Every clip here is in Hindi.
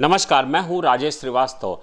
नमस्कार, मैं हूं राजेश श्रीवास्तव।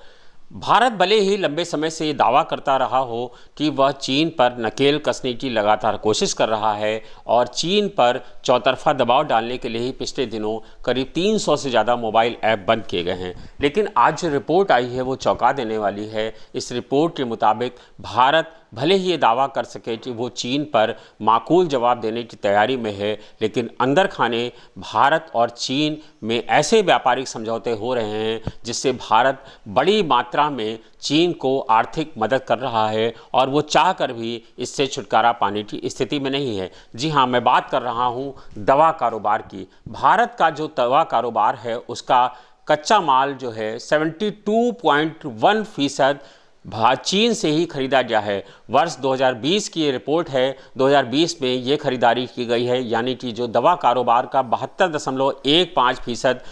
भारत भले ही लंबे समय से ये दावा करता रहा हो कि वह चीन पर नकेल कसने की लगातार कोशिश कर रहा है और चीन पर चौतरफा दबाव डालने के लिए ही पिछले दिनों करीब 300 से ज़्यादा मोबाइल ऐप बंद किए गए हैं, लेकिन आज जो रिपोर्ट आई है वो चौंका देने वाली है। इस रिपोर्ट के मुताबिक भारत भले ही ये दावा कर सके कि वो चीन पर माकूल जवाब देने की तैयारी में है, लेकिन अंदर खाने भारत और चीन में ऐसे व्यापारिक समझौते हो रहे हैं जिससे भारत बड़ी मात्रा में चीन को आर्थिक मदद कर रहा है और वो चाह कर भी इससे छुटकारा पाने की स्थिति में नहीं है। जी हाँ, मैं बात कर रहा हूँ दवा कारोबार की। भारत का जो दवा कारोबार है उसका कच्चा माल जो है 72.1% चीन से ही खरीदा गया है। वर्ष 2020 की ये रिपोर्ट है, 2020 में ये खरीदारी की गई है, यानी कि जो दवा कारोबार का 72.15%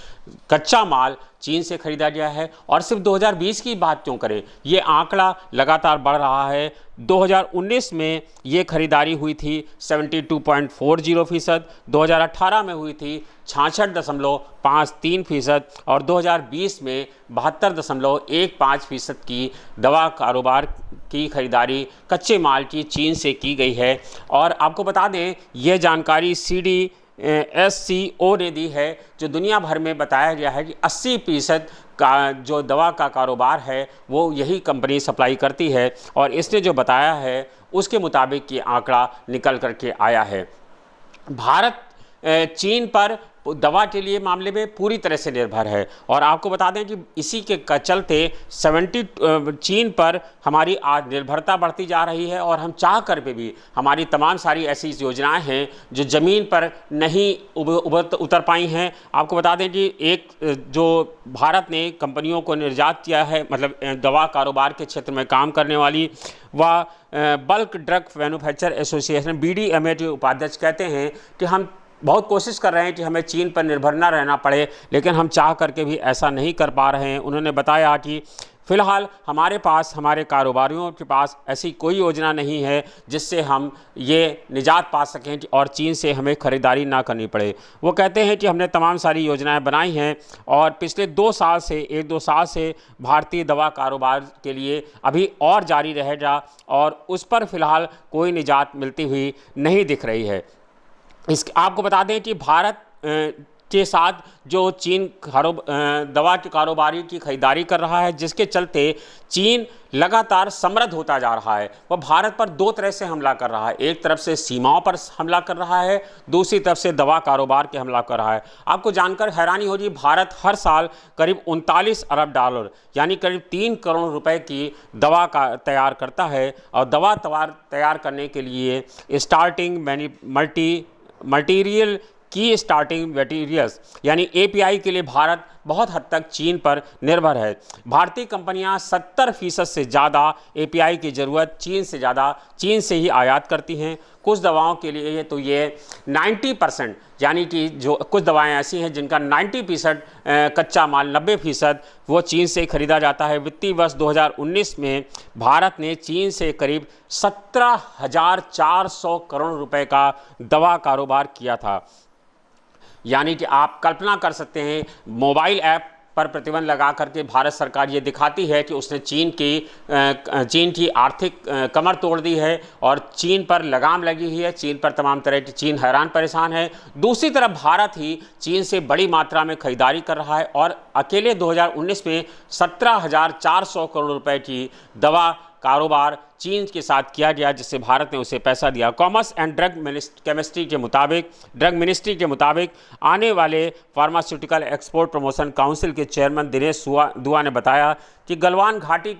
कच्चा माल चीन से खरीदा गया है। और सिर्फ 2020 की बात क्यों करें, ये आंकड़ा लगातार बढ़ रहा है। 2019 में ये खरीदारी हुई थी 72.40%, 2018 में हुई थी 66.53% और 2020 में 72.15% की दवा कारोबार की खरीदारी कच्चे माल की चीन से की गई है। और आपको बता दें, यह जानकारी CDSCO ने दी है, जो दुनिया भर में बताया गया है कि 80% का जो दवा का कारोबार है वो यही कंपनी सप्लाई करती है। और इसने जो बताया है उसके मुताबिक ये आंकड़ा निकल करके आया है। भारत चीन पर दवा के लिए मामले में पूरी तरह से निर्भर है। और आपको बता दें कि इसी के चलते चीन पर हमारी आज निर्भरता बढ़ती जा रही है और हम चाह कर भी हमारी तमाम सारी ऐसी योजनाएं हैं जो ज़मीन पर नहीं उतर पाई हैं। आपको बता दें कि एक जो भारत ने कंपनियों को निर्यात किया है, मतलब दवा कारोबार के क्षेत्र में काम करने वाली, वह bulk drug manufacture association BDMA के उपाध्यक्ष कहते हैं कि हम बहुत कोशिश कर रहे हैं कि हमें चीन पर निर्भर न रहना पड़े, लेकिन हम चाह करके भी ऐसा नहीं कर पा रहे हैं। उन्होंने बताया कि फ़िलहाल हमारे पास, हमारे कारोबारियों के पास ऐसी कोई योजना नहीं है जिससे हम ये निजात पा सकें और चीन से हमें ख़रीदारी ना करनी पड़े। वो कहते हैं कि हमने तमाम सारी योजनाएं बनाई हैं और पिछले 1-2 साल से भारतीय दवा कारोबार के लिए अभी और जारी रहेगा और उस पर फ़िलहाल कोई निजात मिलती हुई नहीं दिख रही है। आपको बता दें कि भारत के साथ जो चीन दवा के कारोबारी की खरीदारी कर रहा है, जिसके चलते चीन लगातार समृद्ध होता जा रहा है। वह भारत पर 2 तरह से हमला कर रहा है। एक तरफ से सीमाओं पर हमला कर रहा है, दूसरी तरफ से दवा कारोबार के हमला कर रहा है। आपको जानकर हैरानी होगी, भारत हर साल करीब 39 अरब डॉलर यानी करीब 3 करोड़ रुपए की दवा का तैयार करता है। और दवा तैयार करने के लिए मटीरियल की स्टार्टिंग मटीरियल्स यानी API के लिए भारत बहुत हद तक चीन पर निर्भर है। भारतीय कंपनियां 70% से ज़्यादा API की ज़रूरत चीन से ही आयात करती हैं। कुछ दवाओं के लिए तो ये 90%, यानी कि जो कुछ दवाएं ऐसी हैं जिनका 90% कच्चा माल 90% वो चीन से खरीदा जाता है। वित्तीय वर्ष 2019 में भारत ने चीन से करीब 17,400 करोड़ रुपए का दवा कारोबार किया था। यानी कि आप कल्पना कर सकते हैं, मोबाइल ऐप पर प्रतिबंध लगा करके भारत सरकार ये दिखाती है कि उसने चीन की आर्थिक कमर तोड़ दी है और चीन पर लगाम लगी हुई है, चीन पर तमाम तरह की चीन हैरान परेशान है। दूसरी तरफ भारत ही चीन से बड़ी मात्रा में खरीदारी कर रहा है और अकेले 2019 में 17,400 करोड़ रुपए की दवा कारोबार चीन के साथ किया गया, जिससे भारत ने उसे पैसा दिया। कॉमर्स एंड ड्रग मिनिस्ट्री के मुताबिक आने वाले फार्मास्यूटिकल एक्सपोर्ट प्रमोशन काउंसिल के चेयरमैन दिनेश दुआ ने बताया कि गलवान घाटी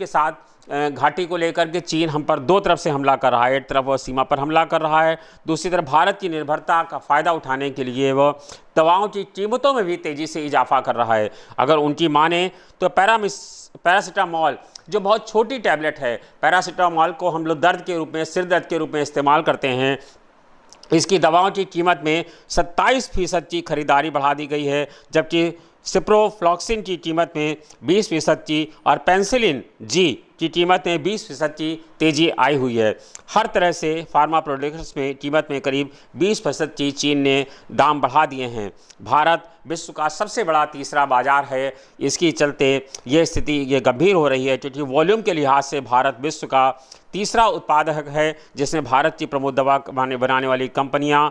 को लेकर के चीन हम पर 2 तरफ से हमला कर रहा है। एक तरफ वह सीमा पर हमला कर रहा है, दूसरी तरफ भारत की निर्भरता का फ़ायदा उठाने के लिए वह दवाओं की कीमतों में भी तेज़ी से इजाफा कर रहा है। अगर उनकी माने तो पैरासीटामोल, जो बहुत छोटी टैबलेट है, पैरासीटामोल को हम लोग सिर दर्द के रूप में इस्तेमाल करते हैं, इसकी दवाओं की कीमत में 27% की खरीदारी बढ़ा दी गई है, जबकि सिप्रोफ्लॉक्सिन की कीमत में 20% की और पेनिसिलिन जी की कीमत में 20% की तेज़ी आई हुई है। हर तरह से फार्मा प्रोडक्ट्स में कीमत में करीब 20% की चीन ने दाम बढ़ा दिए हैं। भारत विश्व का सबसे बड़ा तीसरा बाजार है, इसकी चलते ये स्थिति ये गंभीर हो रही है, क्योंकि वॉल्यूम के लिहाज से भारत विश्व का तीसरा उत्पादक है, जिसमें भारत की प्रमुख दवा बनाने वाली कंपनियां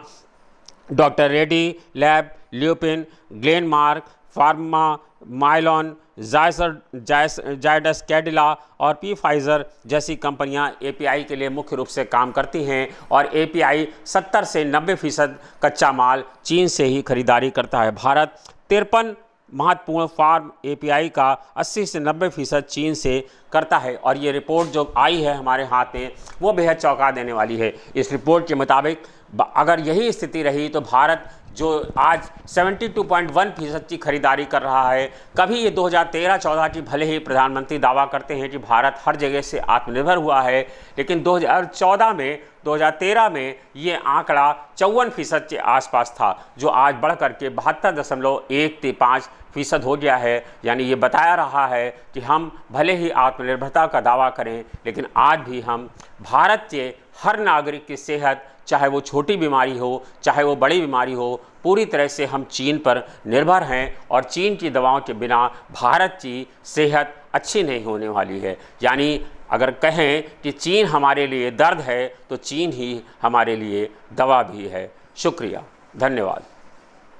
doctor Reddy lab, Lupin, Glenmark pharma, Mylan, Zydus Cadila और पी फाइज़र जैसी कंपनियां एपीआई के लिए मुख्य रूप से काम करती हैं, और एपीआई 70 से 90% कच्चा माल चीन से ही खरीदारी करता है। भारत 53 महत्वपूर्ण फार्म एपीआई का 80 से 90% चीन से करता है, और ये रिपोर्ट जो आई है हमारे हाथ में वो बेहद चौंका देने वाली है। इस रिपोर्ट के मुताबिक अगर यही स्थिति रही तो भारत जो आज 72.1% की खरीदारी कर रहा है, कभी ये 2013-14 की भले ही प्रधानमंत्री दावा करते हैं कि भारत हर जगह से आत्मनिर्भर हुआ है, लेकिन 2013 में ये आंकड़ा 54% के आसपास था, जो आज बढ़ करके 72.135% हो गया है। यानी ये बताया रहा है कि हम भले ही आत्मनिर्भरता का दावा करें, लेकिन आज भी हम भारत के हर नागरिक की सेहत, चाहे वो छोटी बीमारी हो चाहे वो बड़ी बीमारी हो, पूरी तरह से हम चीन पर निर्भर हैं, और चीन की दवाओं के बिना भारत की सेहत अच्छी नहीं होने वाली है। यानी अगर कहें कि चीन हमारे लिए दर्द है तो चीन ही हमारे लिए दवा भी है। शुक्रिया, धन्यवाद।